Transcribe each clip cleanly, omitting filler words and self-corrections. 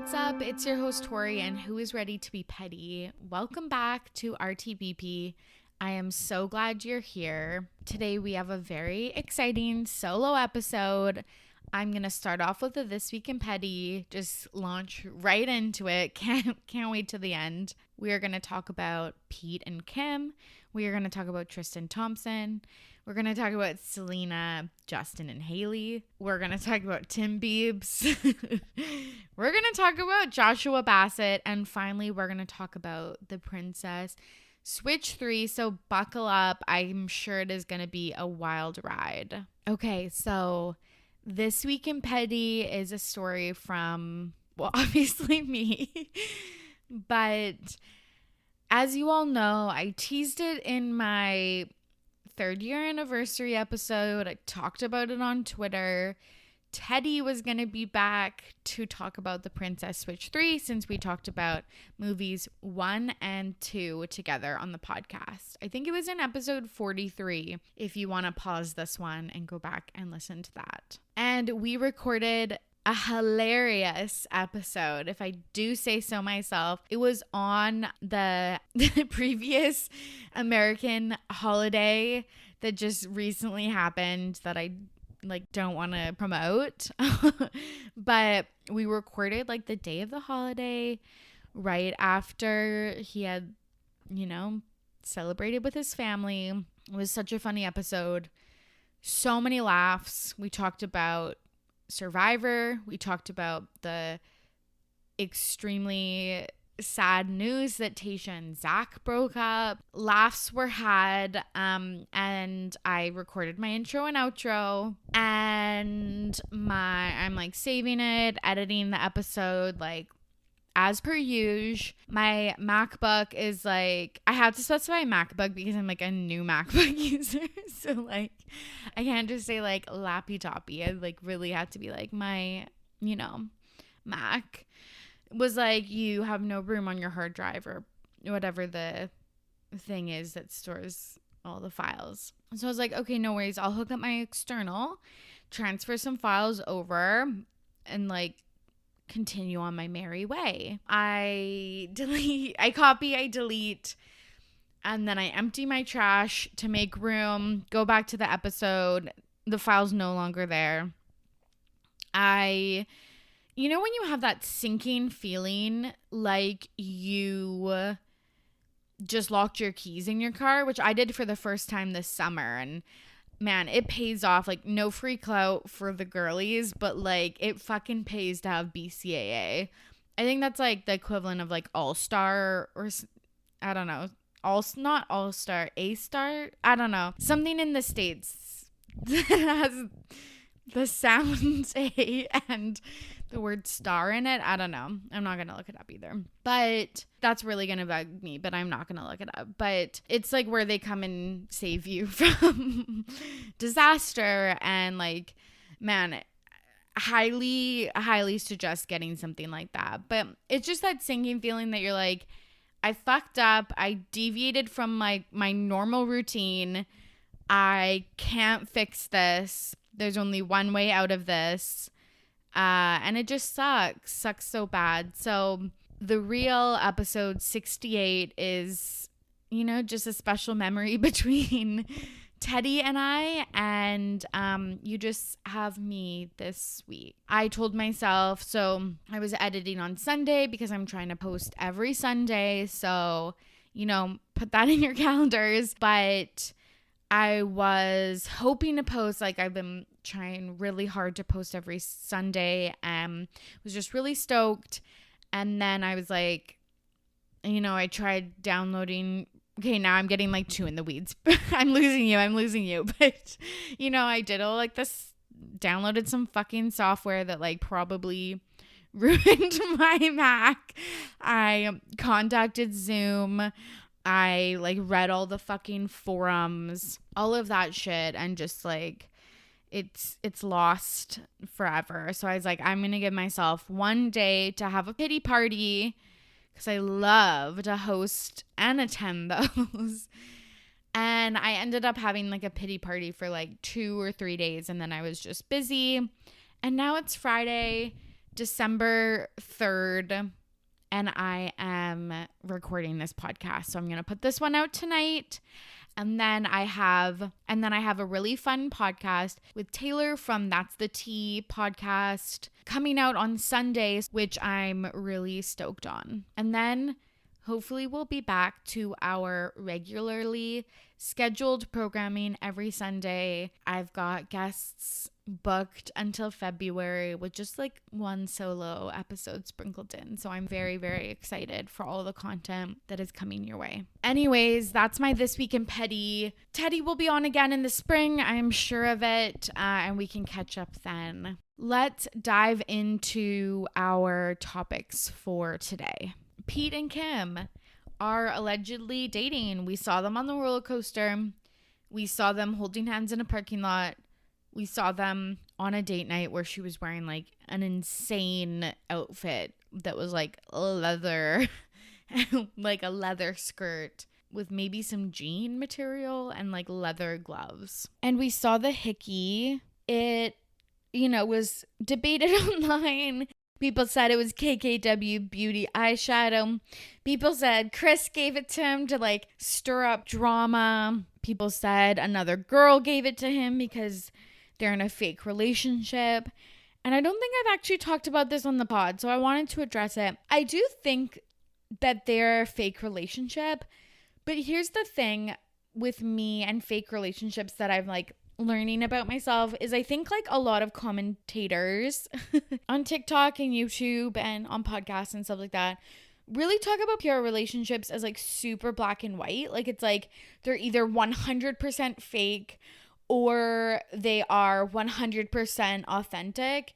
what's up? It's your host Torry, and who is ready to be petty? Welcome back to RTBP. I am so glad you're here. Today we have a very exciting solo episode. I'm going to start off with a This Week in Petty, just launch right into it. Can't wait to the end. We are going to talk about Pete and Kim. We are going to talk about Tristan Thompson. We're going to talk about Selena, Justin, and Hailey. We're going to talk about TimBiebs. We're going to talk about Joshua Bassett. And finally, we're going to talk about the Princess Switch 3. So buckle up. I'm sure it is going to be a wild ride. Okay, so This Week in Petty is a story from, well, obviously me. But as you all know, I teased it in my 3rd year anniversary episode. I talked about it on Twitter. Teddy was going to be back to talk about the Princess Switch 3 since we talked about movies 1 and 2 together on the podcast. I think it was in episode 43 if you want to pause this one and go back and listen to that. And we recorded a hilarious episode, if I do say so myself. It was on the previous American holiday that just recently happened that I don't want to promote. But we recorded the day of the holiday, right after he had, celebrated with his family. It was such a funny episode. So many laughs. We talked about Survivor. We talked about the extremely sad news that Tasha and Zach broke up. Laughs were had, and I recorded my intro and outro, and I'm saving it, editing the episode as per usual. My MacBook is I have to specify MacBook because I'm a new MacBook user. So I can't just say lappy toppy. I really have to be my, Mac was you have no room on your hard drive or whatever the thing is that stores all the files. So I was okay, no worries. I'll hook up my external, transfer some files over, and continue on my merry way. I copy, I delete, and then I empty my trash to make room, go back to the episode. The file's no longer there. When you have that sinking feeling you just locked your keys in your car, which I did for the first time this summer, and man, it pays off. No free clout for the girlies, but it fucking pays to have BCAA. I think that's the equivalent of All-Star, or I don't know, not All-Star, A-Star, I don't know, something in the States that has the sound A and the word star in it. I don't know. I'm not going to look it up either. But that's really going to bug me, but I'm not going to look it up. But it's where they come and save you from disaster. And man, highly suggest getting something like that. But it's just that sinking feeling that you're I fucked up. I deviated from my normal routine. I can't fix this. There's only one way out of this. And it just sucks so bad. So the real episode 68 is, just a special memory between Teddy and I, and you just have me this week. I told myself, so I was editing on Sunday because I'm trying to post every Sunday. So, put that in your calendars. But I was hoping to post, I've been trying really hard to post every Sunday. Was just really stoked. And then I was I tried downloading. Okay, now I'm getting too in the weeds. I'm losing you. But, I did all this, downloaded some fucking software that probably ruined my Mac. I contacted Zoom. I read all the fucking forums, all of that shit, and just it's lost forever. So I was I'm going to give myself one day to have a pity party because I love to host and attend those. And I ended up having a pity party for 2 or 3 days, and then I was just busy. And now it's Friday. December 3rd, and I am recording this podcast. So I'm going to put this one out tonight. And then I have a really fun podcast with Taylor from That's the Tea podcast coming out on Sundays, which I'm really stoked on. And then hopefully we'll be back to our regularly scheduled programming every Sunday. I've got guests booked until February with just like one solo episode sprinkled in. So I'm very, very excited for all the content that is coming your way. Anyways, that's my This Week in Petty. Teddy will be on again in the spring. I'm sure of it. And we can catch up then. Let's dive into our topics for today. Pete and Kim are allegedly dating. We saw them on the roller coaster. We saw them holding hands in a parking lot. We saw them on a date night where she was wearing like an insane outfit that was like leather, like a leather skirt with maybe some jean material and like leather gloves. And we saw the hickey. It, was debated online. People said it was KKW Beauty eyeshadow. People said Chris gave it to him to like stir up drama. People said another girl gave it to him because they're in a fake relationship. And I don't think I've actually talked about this on the pod, so I wanted to address it. I do think that they're a fake relationship, but here's the thing with me and fake relationships that I've like learning about myself is I think like a lot of commentators on TikTok and YouTube and on podcasts and stuff like that really talk about PR relationships as like super black and white. Like it's like they're either 100% fake or they are 100% authentic.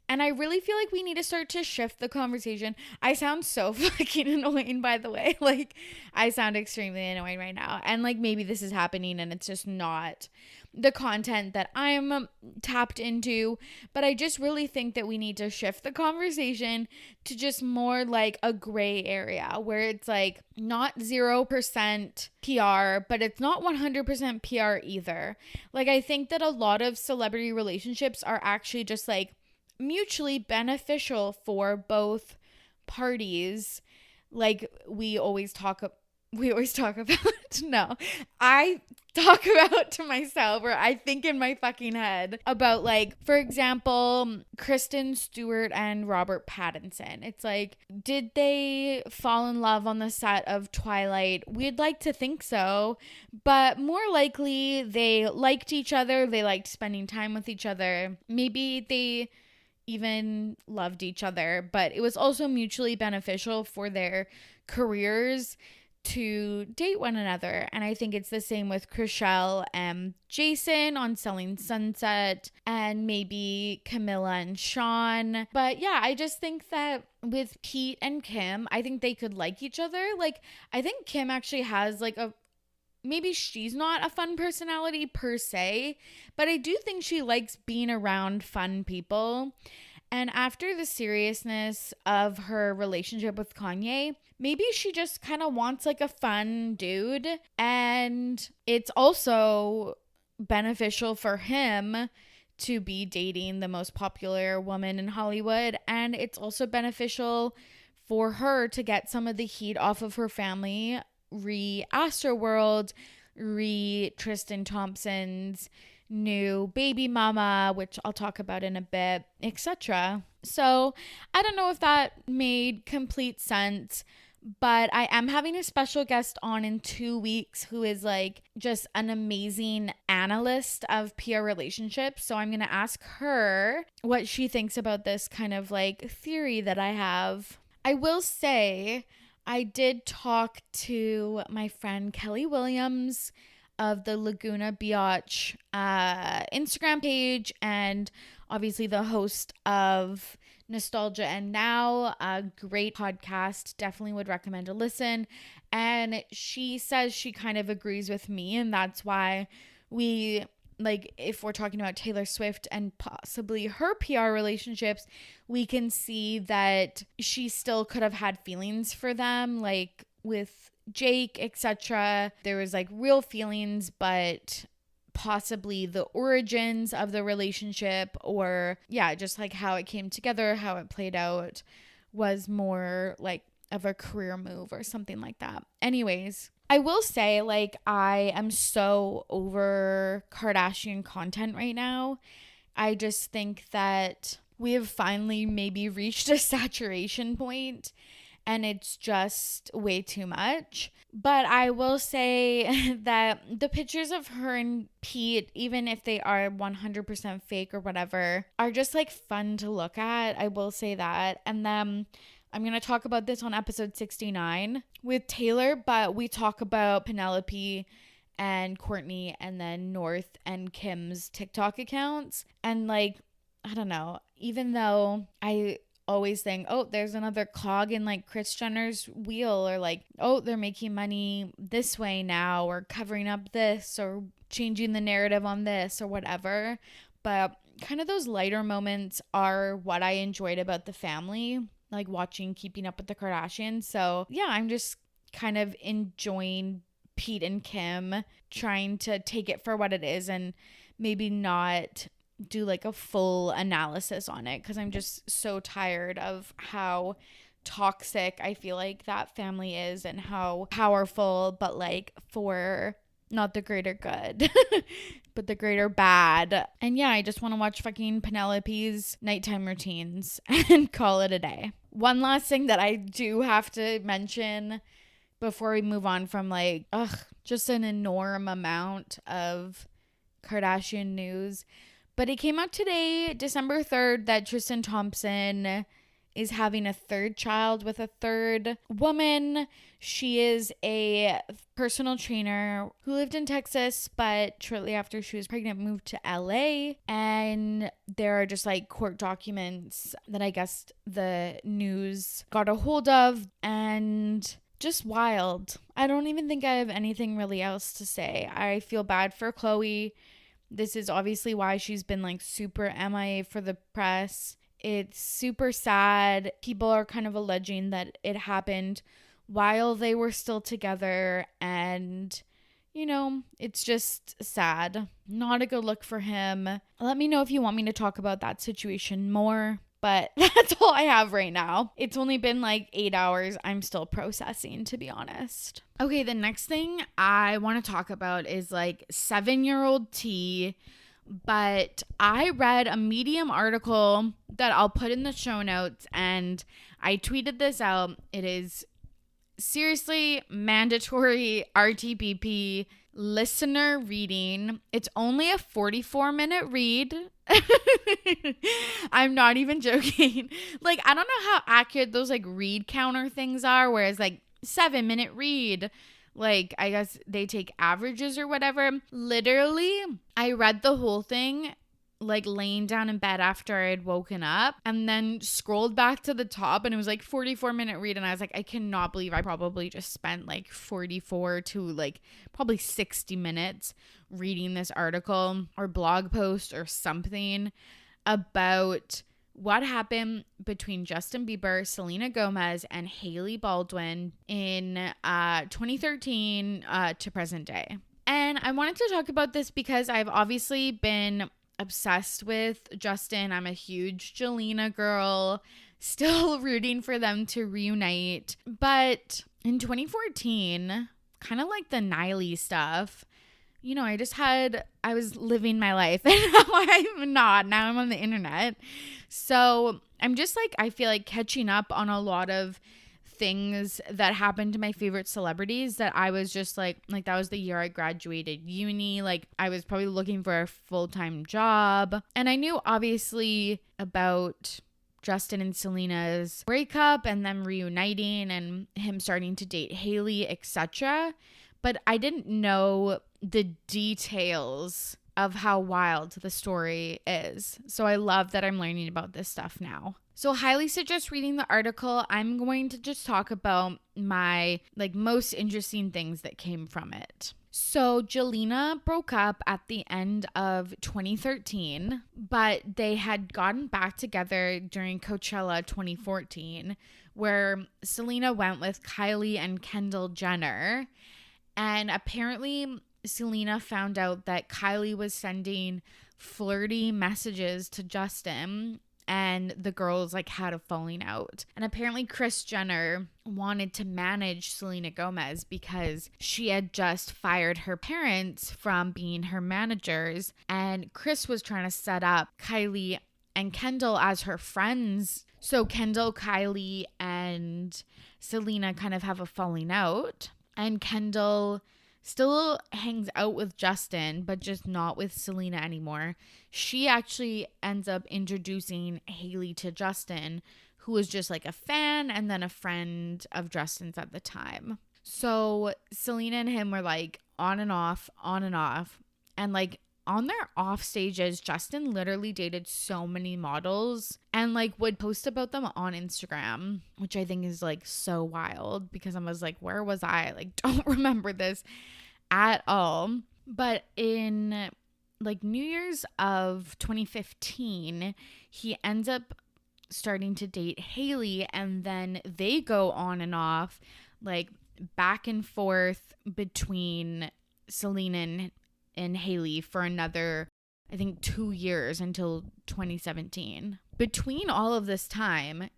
And I really feel like we need to start to shift the conversation. I sound so fucking annoying, by the way. Like, I sound extremely annoying right now. And, like, maybe this is happening and it's just not the content that I'm tapped into. But I just really think that we need to shift the conversation to just more like a gray area where it's, like, not 0% PR, but it's not 100% PR either. Like, I think that a lot of celebrity relationships are actually just, like, mutually beneficial for both parties. Like we always talk about no, I talk about to myself, or I think in my fucking head about, like, for example, Kristen Stewart and Robert Pattinson. It's like, did they fall in love on the set of Twilight? We'd like to think so, but more likely they liked each other. They liked spending time with each other. Maybe they even loved each other, but it was also mutually beneficial for their careers to date one another. And I think it's the same with Chrishell and Jason on Selling Sunset, and maybe Camilla and Sean. But yeah, I just think that with Pete and Kim, I think they could like each other. Like, I think Kim actually has like maybe she's not a fun personality per se, but I do think she likes being around fun people. And after the seriousness of her relationship with Kanye, maybe she just kind of wants like a fun dude. And it's also beneficial for him to be dating the most popular woman in Hollywood. And it's also beneficial for her to get some of the heat off of her family, Astroworld, Tristan Thompson's new baby mama, which I'll talk about in a bit, etc. So I don't know if that made complete sense, but I am having a special guest on in 2 weeks who is like just an amazing analyst of PR relationships. So I'm going to ask her what she thinks about this kind of like theory that I have. I will say I did talk to my friend Kelly Williams of the Laguna Biatch Instagram page, and obviously the host of Nostalgia and Now, a great podcast. Definitely would recommend a listen. And she says she kind of agrees with me, and that's why we, like, if we're talking about Taylor Swift and possibly her PR relationships, we can see that she still could have had feelings for them, like with Jake, etc. There was like real feelings, but possibly the origins of the relationship, or yeah, just like how it came together, how it played out, was more like of a career move or something like that. Anyways, I will say, like, I am so over Kardashian content right now. I just think that we have finally maybe reached a saturation point and it's just way too much. But I will say that the pictures of her and Pete, even if they are 100% fake or whatever, are just like fun to look at. I will say that. And then I'm going to talk about this on episode 69 with Taylor, but we talk about Penelope and Courtney and then North and Kim's TikTok accounts. And like, I don't know, even though I always think, oh, there's another cog in like Kris Jenner's wheel, or like, oh, they're making money this way now, or covering up this, or changing the narrative on this, or whatever. But kind of those lighter moments are what I enjoyed about the family, like watching Keeping Up with the Kardashians. So yeah, I'm just kind of enjoying Pete and Kim trying to take it for what it is and maybe not do like a full analysis on it, because I'm just so tired of how toxic I feel like that family is and how powerful, but like for not the greater good but the greater bad. And yeah, I just want to watch fucking Penelope's nighttime routines and call it a day. One last thing that I do have to mention before we move on from like just an enormous amount of Kardashian news. But it came out today, December 3rd, that Tristan Thompson is having a third child with a third woman. She is a personal trainer who lived in Texas, but shortly after she was pregnant, moved to LA. And there are just like court documents that I guess the news got a hold of, and just wild. I don't even think I have anything really else to say. I feel bad for Khloe. This is obviously why she's been like super MIA for the press. It's super sad. People are kind of alleging that it happened while they were still together, and you know, it's just sad. Not a good look for him. Let me know if you want me to talk about that situation more, but that's all I have right now. It's only been like 8 hours. I'm still processing, to be honest. Okay, the next thing I want to talk about is like 7-year-old T. But I read a Medium article that I'll put in the show notes, and I tweeted this out. It is seriously mandatory RTBP listener reading. It's only a 44-minute read. I'm not even joking. Like, I don't know how accurate those like read counter things are, whereas like 7-minute read, like I guess they take averages or whatever. Literally, I read the whole thing like laying down in bed after I had woken up, and then scrolled back to the top and it was like 44-minute read, and I was like, I cannot believe I probably just spent like 44 to like probably 60 minutes reading this article or blog post or something about what happened between Justin Bieber, Selena Gomez, and Hailey Baldwin in 2013 to present day. And I wanted to talk about this because I've obviously been obsessed with Justin. I'm a huge Jelena girl, still rooting for them to reunite. But in 2014, kind of like the Hailey stuff, you know, I was living my life, and now I'm not. Now I'm on the internet. So I'm just like, I feel like catching up on a lot of things that happened to my favorite celebrities that I was just like that was the year I graduated uni. Like I was probably looking for a full-time job, and I knew obviously about Justin and Selena's breakup and them reuniting and him starting to date Hailey, etc. But I didn't know the details of how wild the story is. So I love that I'm learning about this stuff now. So highly suggest reading the article. I'm going to just talk about my like most interesting things that came from it. So Jelena broke up at the end of 2013, but they had gotten back together during Coachella 2014, where Selena went with Kylie and Kendall Jenner. And apparently Selena found out that Kylie was sending flirty messages to Justin, and the girls like had a falling out. And apparently Kris Jenner wanted to manage Selena Gomez because she had just fired her parents from being her managers, and Kris was trying to set up Kylie and Kendall as her friends. So Kendall, Kylie, and Selena kind of have a falling out, and Kendall still hangs out with Justin, but just not with Selena anymore. She actually ends up introducing Hailey to Justin, who was just like a fan and then a friend of Justin's at the time. So Selena and him were like on and off. And like on their off stages, Justin literally dated so many models and like would post about them on Instagram, which I think is like so wild because I was like, where was I? Like, don't remember this at all. But in like New Year's of 2015, he ends up starting to date Hailey, and then they go on and off, like back and forth between Selena and Hailey for another, I think, 2 years until 2017. Between all of this time,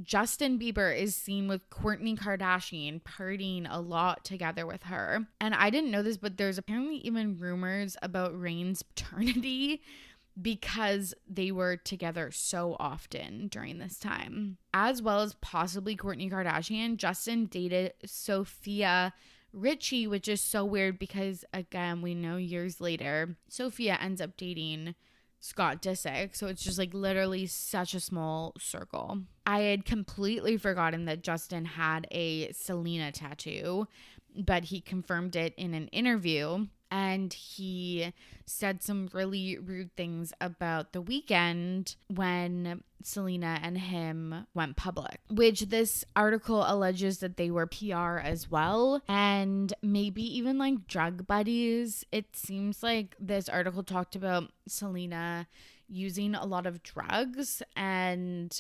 Justin Bieber is seen with Kourtney Kardashian partying a lot together with her. And I didn't know this, but there's apparently even rumors about Reigns' paternity because they were together so often during this time. As well as possibly Kourtney Kardashian, Justin dated Sophia Richie, which is so weird because, again, we know years later, Sophia ends up dating Scott Disick. So it's just like literally such a small circle. I had completely forgotten that Justin had a Selena tattoo, but he confirmed it in an interview. And he said some really rude things about The Weeknd when Selena and him went public, which this article alleges that they were PR as well, and maybe even like drug buddies. It seems like this article talked about Selena using a lot of drugs, and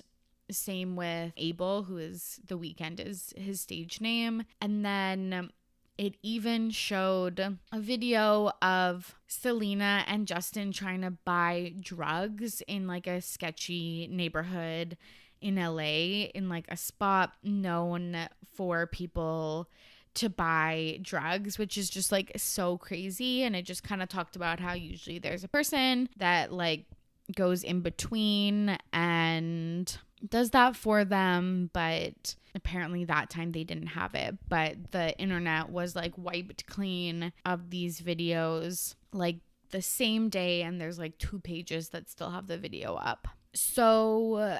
same with Abel, who is The Weeknd is his stage name. And then it even showed a video of Selena and Justin trying to buy drugs in like a sketchy neighborhood in LA, in like a spot known for people to buy drugs, which is just like so crazy. And it just kind of talked about how usually there's a person that like goes in between and does that for them, but apparently that time they didn't have it. But the internet was like wiped clean of these videos like the same day, and there's like 2 pages that still have the video up. So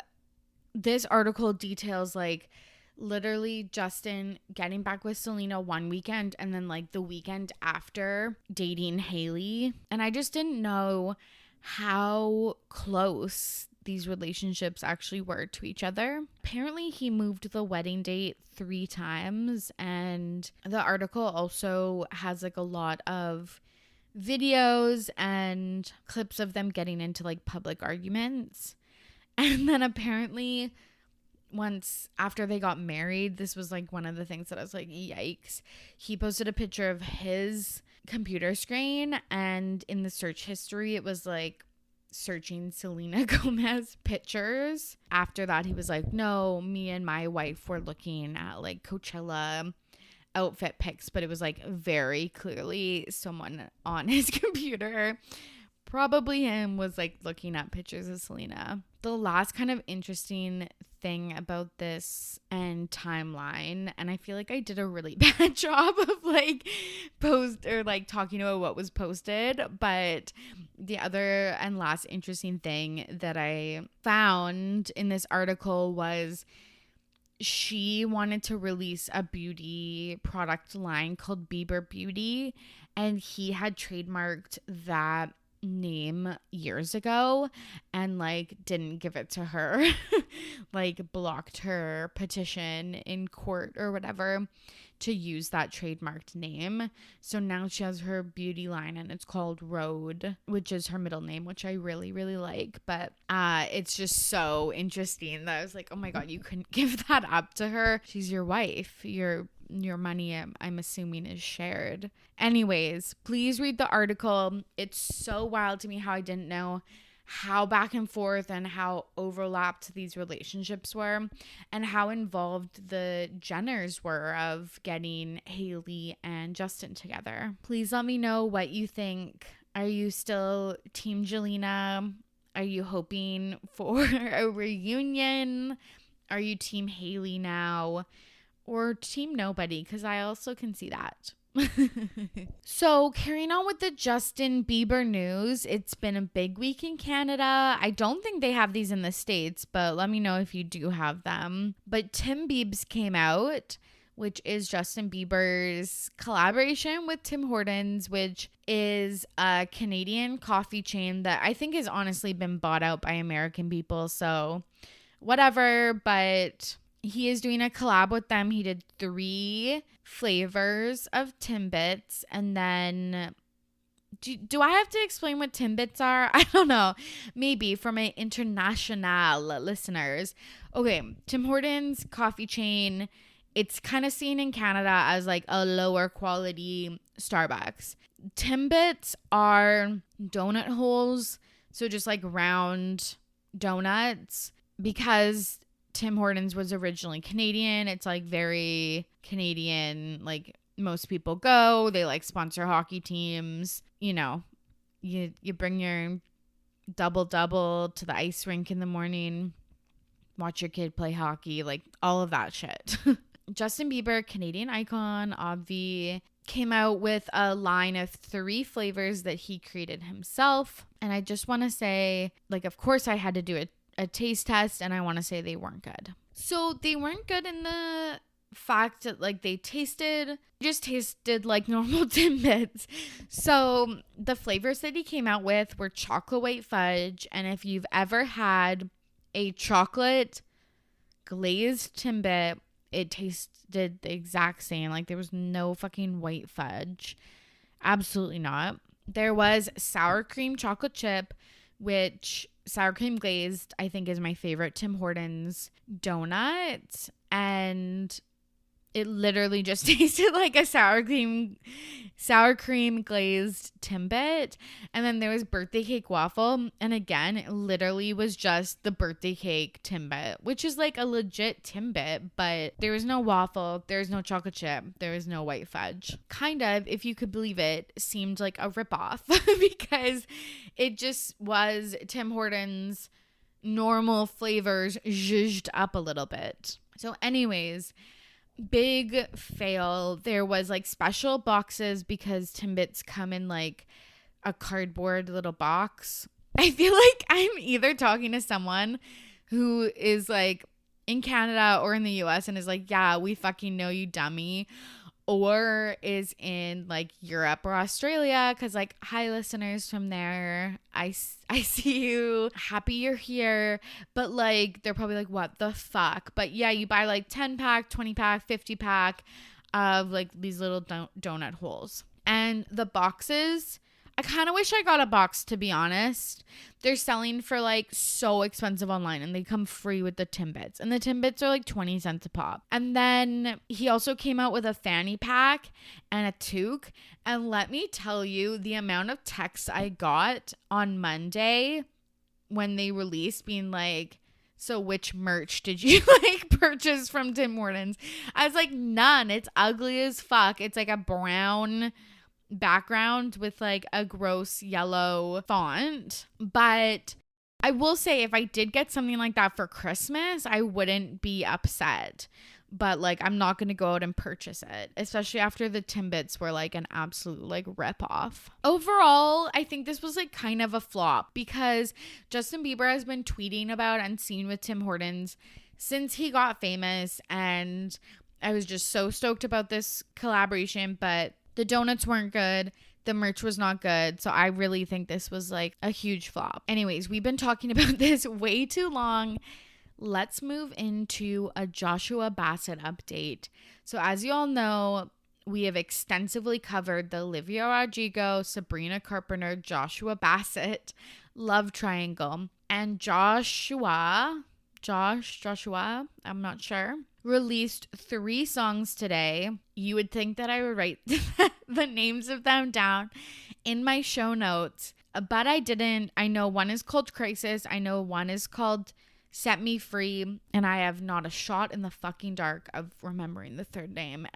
this article details like literally Justin getting back with Selena one weekend and then like the weekend after dating Hailey. And I just didn't know how close these relationships actually were to each other. Apparently he moved the wedding date 3 times, and the article also has like a lot of videos and clips of them getting into like public arguments. And then apparently once after they got married, this was like one of the things that I was like, yikes. He posted a picture of his computer screen, and in the search history it was like searching Selena Gomez pictures. After that he was like, no, me and my wife were looking at like Coachella outfit pics, but it was like very clearly someone on his computer, probably him, was like looking at pictures of Selena. The last kind of interesting thing about this and timeline, and I feel like I did a really bad job of like post or like talking about what was posted, but the other and last interesting thing that I found in this article was she wanted to release a beauty product line called Bieber Beauty, and he had trademarked that name years ago and like didn't give it to her, like blocked her petition in court or whatever to use that trademarked name. So now she has her beauty line and it's called Rhode, which is her middle name, which I really, really like. But it's just so interesting that I was like, oh my God, you couldn't give that up to her. She's your wife. You're your money, I'm assuming, is shared. Anyways, please read the article. It's so wild to me how I didn't know how back and forth and how overlapped these relationships were and how involved the Jenners were of getting Hailey and Justin together. Please let me know what you think. Are you still Team Jelena? Are you hoping for a reunion? Are you Team Hailey now? Or Team Nobody? Because I also can see that. So carrying on with the Justin Bieber news, it's been a big week in Canada. I don't think they have these in the States, but let me know if you do have them. But TimBiebs came out, which is Justin Bieber's collaboration with Tim Hortons, which is a Canadian coffee chain that I think has honestly been bought out by American people. So whatever, but he is doing a collab with them. He did 3 flavors of Timbits. And then do I have to explain what Timbits are? I don't know. Maybe for my international listeners. Okay, Tim Hortons coffee chain. It's kind of seen in Canada as like a lower quality Starbucks. Timbits are donut holes. So just like round donuts. Because Tim Hortons was originally Canadian, it's like very Canadian, like most people go. They like sponsor hockey teams. You know, you bring your double to the ice rink in the morning, watch your kid play hockey, like all of that shit. Justin Bieber, Canadian icon, obvi, came out with a line of 3 flavors that he created himself. And I just want to say, like, of course I had to do a taste test, and I want to say they weren't good. So they weren't good in the fact that like they just tasted like normal Timbits. So the flavors that he came out with were chocolate white fudge. And if you've ever had a chocolate glazed Timbit, it tasted the exact same. Like there was no fucking white fudge. Absolutely not. There was sour cream chocolate chip, which sour cream glazed I think is my favorite Tim Hortons donut, and it literally just tasted like a sour cream glazed Timbit. And then there was birthday cake waffle, and again it literally was just the birthday cake Timbit, which is like a legit Timbit, but there was no waffle, there was no chocolate chip, there was no white fudge. Kind of, if you could believe it, seemed like a ripoff because it just was Tim Hortons normal flavors zhuzhed up a little bit. So anyways, big fail. There was like special boxes because Timbits come in like a cardboard little box. I feel like I'm either talking to someone who is like in Canada or in the US and is like, yeah, we fucking know, you dummy, or is in like Europe or Australia, because like, hi listeners from there, I see you, happy you're here, but like they're probably like, what the fuck? But yeah, you buy like 10 pack, 20 pack, 50 pack of like these little donut holes, and the boxes, I kind of wish I got a box, to be honest. They're selling for like so expensive online, and they come free with the Timbits. And the Timbits are like 20 cents a pop. And then he also came out with a fanny pack and a toque. And let me tell you, the amount of texts I got on Monday when they released being like, so which merch did you like purchase from Tim Hortons? I was like, none. It's ugly as fuck. It's like a brown background with like a gross yellow font. But I will say, if I did get something like that for Christmas, I wouldn't be upset. But like, I'm not going to go out and purchase it, especially after the Timbits were like an absolute like rip off. Overall, I think this was like kind of a flop because Justin Bieber has been tweeting about and seen with Tim Hortons since he got famous, and I was just so stoked about this collaboration, but the donuts weren't good. The merch was not good. So I really think this was like a huge flop. Anyways, we've been talking about this way too long. Let's move into a Joshua Bassett update. So as you all know, we have extensively covered the Olivia Rodrigo, Sabrina Carpenter, Joshua Bassett love triangle. And Joshua Joshua, I'm not sure, released 3 songs today. You would think that I would write the names of them down in my show notes, but I didn't. I know one is called Crisis. I know one is called Set Me Free, and I have not a shot in the fucking dark of remembering the third name.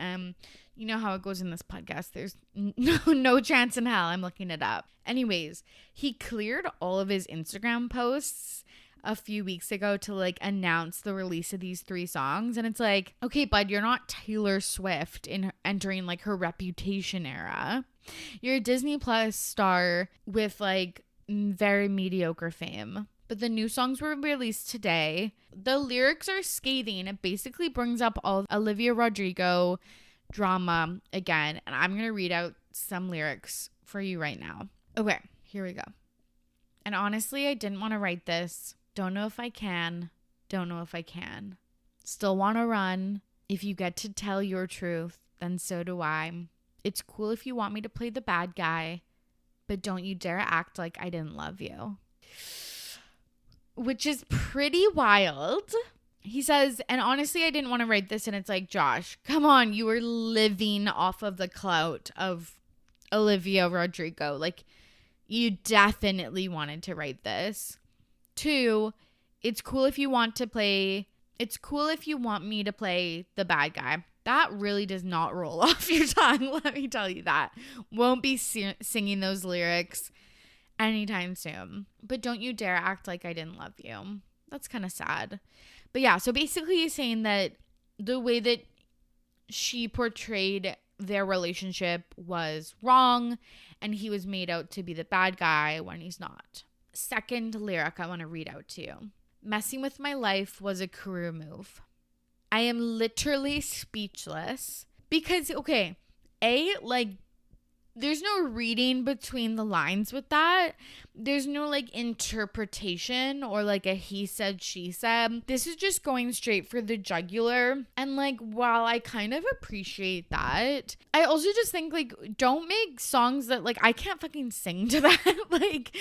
You know how it goes in this podcast. There's no chance in hell I'm looking it up. Anyways, he cleared all of his Instagram posts a few weeks ago to like announce the release of these 3 songs, and it's like, okay, bud, you're not Taylor Swift in entering like her Reputation era. You're a Disney Plus star with like very mediocre fame. But the new songs were released today. The lyrics are scathing. It basically brings up all Olivia Rodrigo drama again, and I'm gonna read out some lyrics for you right now. Okay, here we go. And honestly, I didn't want to write this. Don't know if I can. Don't know if I can. Still want to run. If you get to tell your truth, then so do I. It's cool if you want me to play the bad guy, but don't you dare act like I didn't love you. Which is pretty wild. He says, and honestly, I didn't want to write this, and it's like, Josh, come on, you were living off of the clout of Olivia Rodrigo. Like, you definitely wanted to write this. 2, it's cool if you want me to play the bad guy. That really does not roll off your tongue, let me tell you that. Won't be singing those lyrics anytime soon. But don't you dare act like I didn't love you. That's kind of sad. But yeah, so basically he's saying that the way that she portrayed their relationship was wrong, and he was made out to be the bad guy when he's not. Second lyric I want to read out to you. Messing with my life was a career move. I am literally speechless because, okay, there's no reading between the lines with that. There's no like interpretation or like a he said, she said. This is just going straight for the jugular. And like, while I kind of appreciate that, I also just think like, don't make songs that like, I can't fucking sing to that. Like,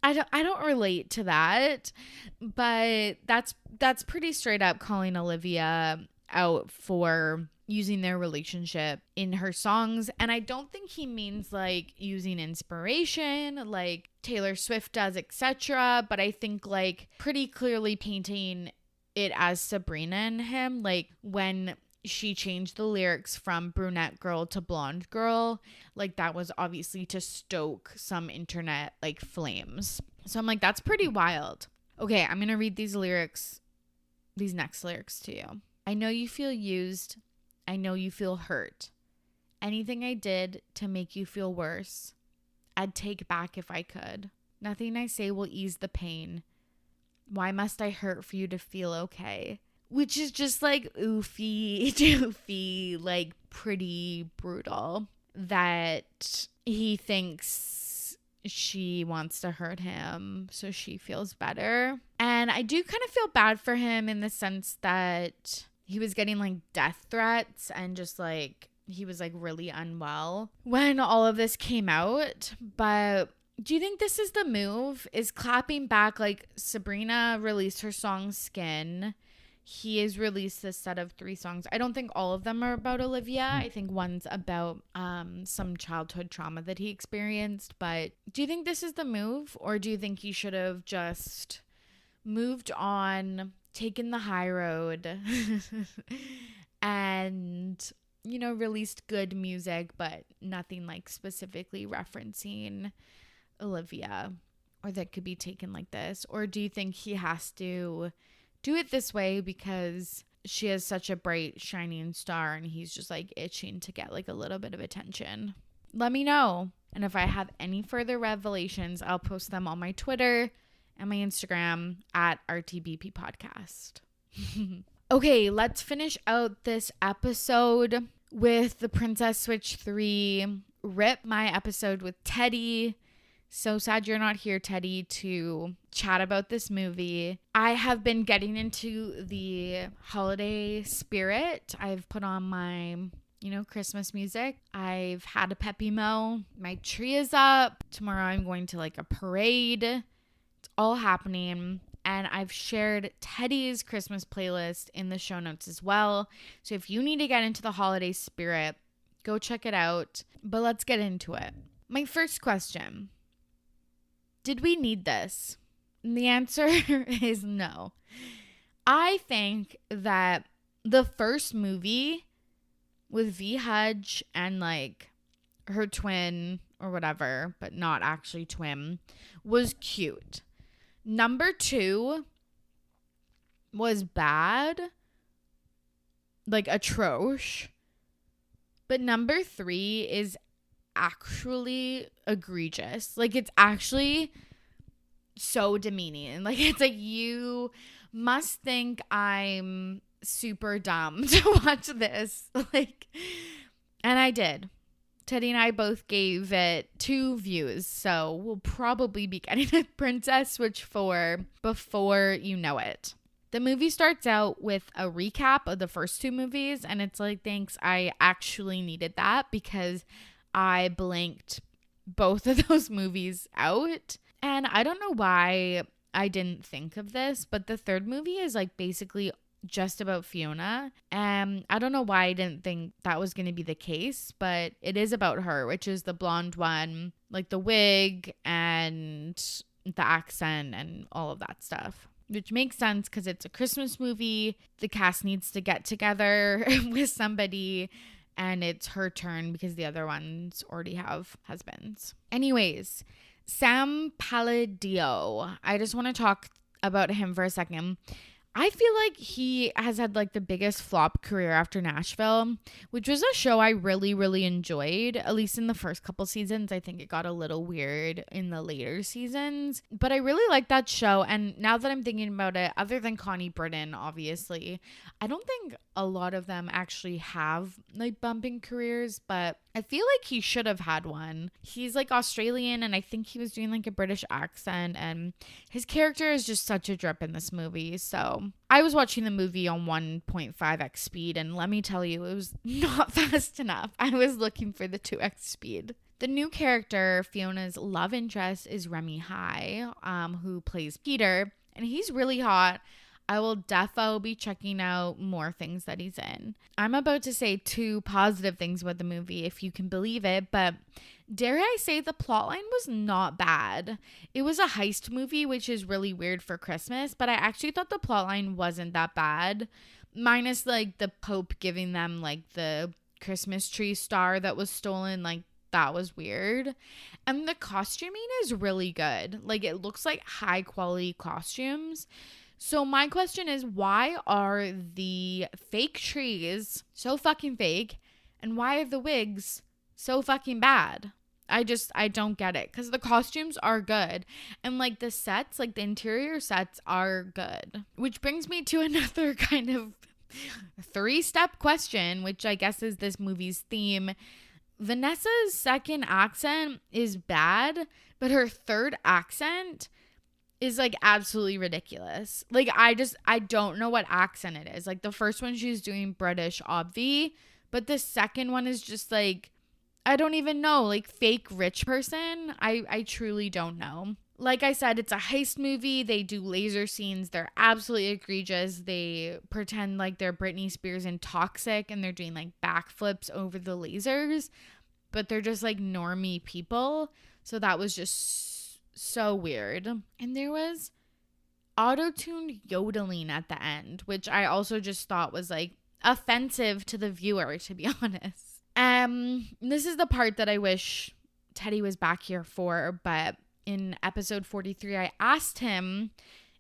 I don't relate to that. But that's pretty straight up calling Olivia out for using their relationship in her songs. And I don't think he means like using inspiration like Taylor Swift does, etc. But I think like pretty clearly painting it as Sabrina and him, like when she changed the lyrics from brunette girl to blonde girl, like that was obviously to stoke some internet like flames. So I'm like, that's pretty wild. Okay, I'm gonna read these next lyrics to you. I know you feel used. I know you feel hurt. Anything I did to make you feel worse, I'd take back if I could. Nothing I say will ease the pain. Why must I hurt for you to feel okay? Which is just like doofy, like pretty brutal. That he thinks she wants to hurt him so she feels better. And I do kind of feel bad for him in the sense that he was getting like death threats and just like he was like really unwell when all of this came out. But do you think this is the move? Is clapping back? Like Sabrina released her song Skin. He has released this set of 3 songs. I don't think all of them are about Olivia. I think one's about some childhood trauma that he experienced. But do you think this is the move? Or do you think he should have just moved on, taken the high road and, you know, released good music, but nothing like specifically referencing Olivia or that could be taken like this? Or do you think he has to do it this way because she has such a bright shining star and he's just like itching to get like a little bit of attention? Let me know. And if I have any further revelations, I'll post them on my Twitter and my Instagram at RTBP Podcast. Okay, let's finish out this episode with the Princess Switch 3. Rip my episode with Teddy. So sad you're not here, Teddy, to chat about this movie. I have been getting into the holiday spirit. I've put on my, Christmas music. I've had a peppy mo. My tree is up. Tomorrow I'm going to like a parade. It's all happening. and I've shared Teddy's Christmas playlist in the show notes as well. So if you need to get into the holiday spirit, go check it out. But let's get into it. My first question: did we need this? And the answer is no. I think that the first movie with V Hudge and like her twin or whatever, but not actually twin, was cute. Number 2 was bad, like atrocious. But number 3 is actually egregious. Like, it's actually so demeaning. Like, it's like, you must think I'm super dumb to watch this. Like, and I did. Teddy and I both gave it 2 views, so we'll probably be getting a Princess Switch 4 before you know it. The movie starts out with a recap of the first 2 movies, and it's like, thanks, I actually needed that because I blanked both of those movies out. And I don't know why I didn't think of this, but the third movie is like basically just about Fiona. And I don't know why I didn't think that was going to be the case, but it is about her, which is the blonde one, like the wig and the accent and all of that stuff. Which makes sense because it's a Christmas movie. The cast needs to get together with somebody, and it's her turn because the other ones already have husbands. Anyways, Sam Palladio. I just want to talk about him for a second. I feel like he has had like the biggest flop career after Nashville, which was a show I really, really enjoyed, at least in the first couple seasons. I think it got a little weird in the later seasons, but I really liked that show. And now that I'm thinking about it, other than Connie Britton, obviously, I don't think a lot of them actually have like bumping careers, but I feel like he should have had one. He's like Australian, and I think he was doing like a British accent, and his character is just such a drip in this movie. So I was watching the movie on 1.5x speed, and let me tell you, it was not fast enough. I was looking for the 2x speed. The new character, Fiona's love interest, is Remy High, who plays Peter, and he's really hot. I will defo be checking out more things that he's in. I'm about to say 2 positive things about the movie, if you can believe it, but dare I say the plotline was not bad. It was a heist movie, which is really weird for Christmas, but I actually thought the plotline wasn't that bad, minus like the Pope giving them like the Christmas tree star that was stolen. Like, that was weird. And the costuming is really good. Like, it looks like high quality costumes. So my question is, why are the fake trees so fucking fake, and why are the wigs so fucking bad? I don't get it, because the costumes are good, and like the sets, like the interior sets are good. Which brings me to another kind of 3-step question, which I guess is this movie's theme. Vanessa's second accent is bad, but her third accent is like absolutely ridiculous. Like, I don't know what accent it is. Like, the first one she's doing British obvi, but the second one is just like, I don't even know, like fake rich person. I truly don't know. Like I said, it's a heist movie. They do laser scenes. They're absolutely egregious. They pretend like they're Britney Spears and Toxic, and they're doing like backflips over the lasers, but they're just like normie people. So that was just so weird. And there was auto-tuned yodeling at the end, which I also just thought was like offensive to the viewer, to be honest. This is the part that I wish Teddy was back here for, but in episode 43, I asked him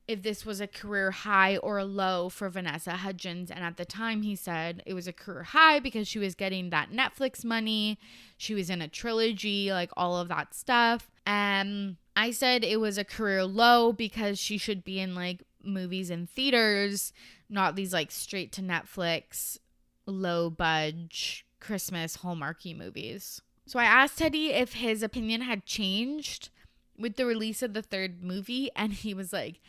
if this was a career high or a low for Vanessa Hudgens, and at the time he said it was a career high because she was getting that Netflix money, she was in a trilogy, like all of that stuff. And I said it was a career low because she should be in like movies in theaters, not these like straight to Netflix, low budge Christmas Hallmarky movies. So I asked Teddy if his opinion had changed with the release of the third movie, and he was like,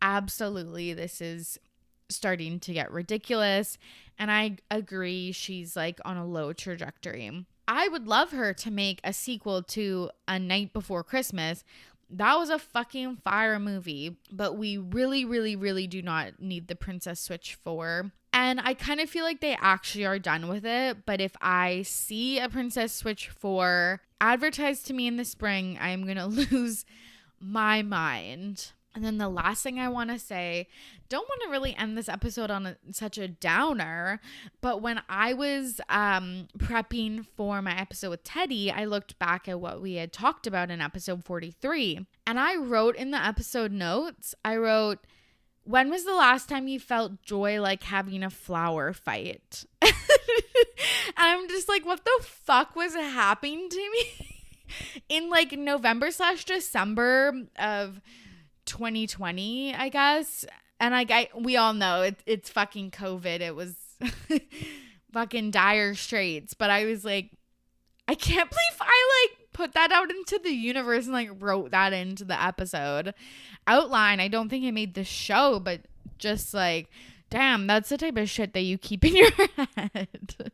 absolutely, this is starting to get ridiculous. And I agree, she's like on a low trajectory. I would love her to make a sequel to A Night Before Christmas, That was a fucking fire movie, but we really, really, really do not need the Princess Switch 4. And I kind of feel like they actually are done with it. But if I see a Princess Switch 4 advertised to me in the spring, I am going to lose my mind. And then the last thing I want to say, don't want to really end this episode on such a downer, but when I was prepping for my episode with Teddy, I looked back at what we had talked about in episode 43. And I wrote in the episode notes, I wrote, when was the last time you felt joy like having a flower fight? And I'm just like, what the fuck was happening to me in like November/December of 2020, I guess. And we all know it's fucking COVID. It was fucking dire straits. But I was like, I can't believe I like put that out into the universe and like wrote that into the episode outline. I don't think it made the show, but just like, damn, that's the type of shit that you keep in your head.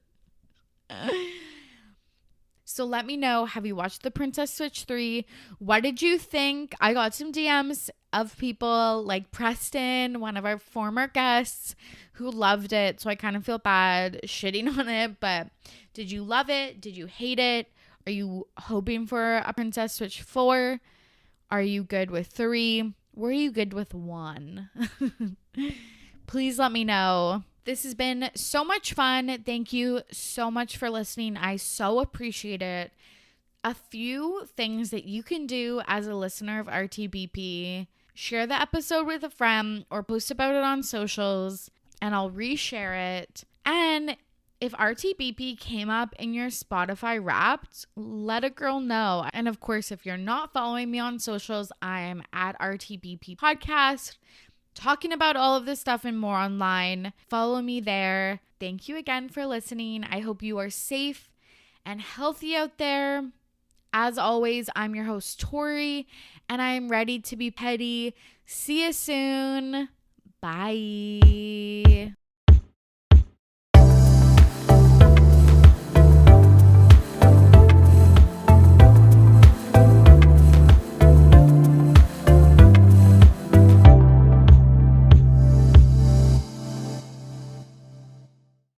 So let me know, have you watched the Princess Switch 3? What did you think? I got some DMs of people like Preston, one of our former guests, who loved it. So I kind of feel bad shitting on it. But did you love it? Did you hate it? Are you hoping for a Princess Switch 4? Are you good with 3? Were you good with 1? Please let me know. This has been so much fun. Thank you so much for listening. I so appreciate it. A few things that you can do as a listener of RTBP: share the episode with a friend or post about it on socials, and I'll reshare it. And if RTBP came up in your Spotify Wrapped, let a girl know. And of course, if you're not following me on socials, I am at RTBP Podcast, talking about all of this stuff and more online. Follow me there. Thank you again for listening. I hope you are safe and healthy out there. As always, I'm your host, Torry, and I'm ready to be petty. See you soon. Bye.